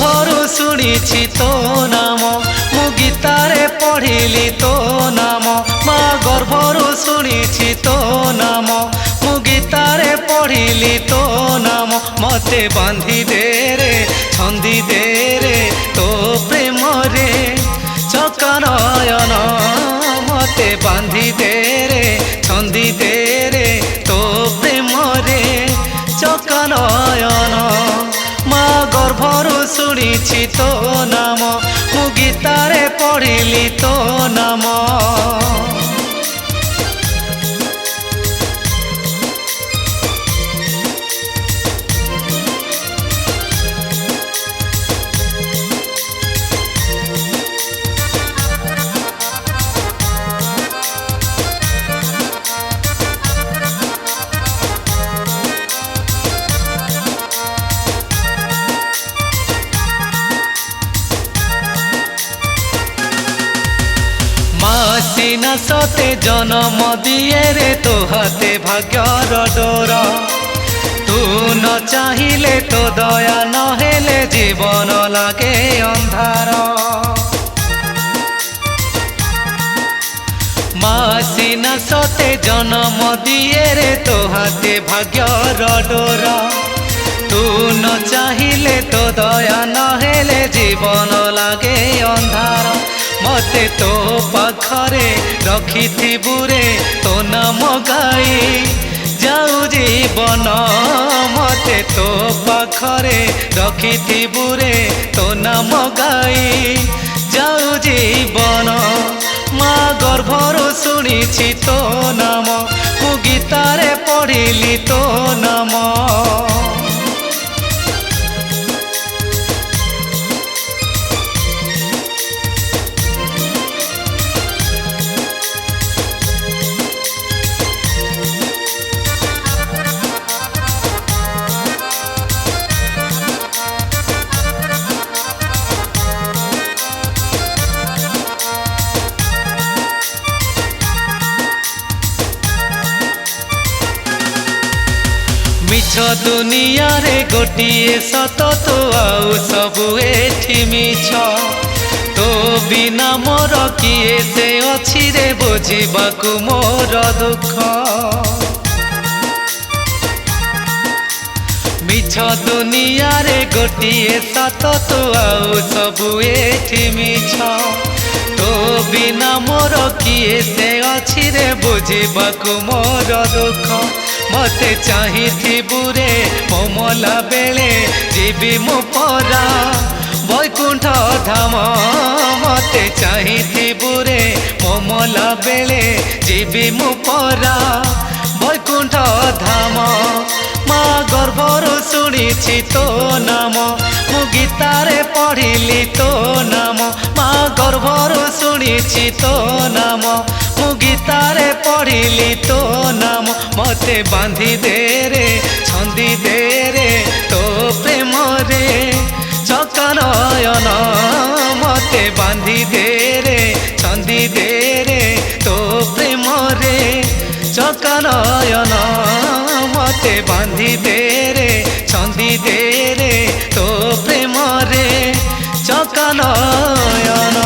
गर्भरू शुणी तो नाम मु गीतारे पढ़िली तो नाम माँ गर्भरू शुणी तो नाम मु गीतारे पढ़िली तो नाम मते बांधी दे रे छंदी दे रे तो प्रेम रे चकनयन मते बांधी दे रे छंदी दे रे तो प्रेम रे चकनयन माँ गर्भरू शुणी तो नाम मु गीतारे पढ़िली तो नाम। सीना सते जन्म दिए रे तो हाथे भाग्यर डोर तू न चाहिए तो दया न हेले जीवन लागे अंधार माँ सीना सते जन्म दिए रे तो हाथे भाग्यर डोर तू न चाहिए तो दया न हेले जीवन लागे अंधार मते तो पाखरे रखी बुरे तो नाम गाई जाऊ जीवन मते तो पाखरे रखी बुरे तो नाम गाई जाऊ जीवन माँ गर्भरू शुणी तो नाम मु गीतारे पढ़िली तो नाम। मिछ दुनिया रे गोटिए सत तो आउ सबु एठी मिछ तो बिना मोर किए से अछि रे बुझिबाकु मोर दुख मिछ दुनिया रे गोटिए सत तो आउ सबु एठी मिछ तो बिना मोर किए से अछि रे बुझिबाकु मोर दुख मते चाही बुरे मोमला बेले जीवी मु परा बैकुंठ धाम मते चाही बुरे मोमला बेले जीवी मु परा बैकुंठ धाम माँ गर्भरू शुणी तो नाम मु गीतारे पढ़िली तो नाम माँ गर्भरू शुणी तो नाम मु गीतारे पढ़िली तो नाम मते बांधी दे रे छंदी दे रे तो प्रेम रे चकनयन मते बांधी दे रे छंदी दे रे तो प्रेम रे चकनयन मते बांधी दे रे छंदी दे रे तो प्रेम रे चकनयन।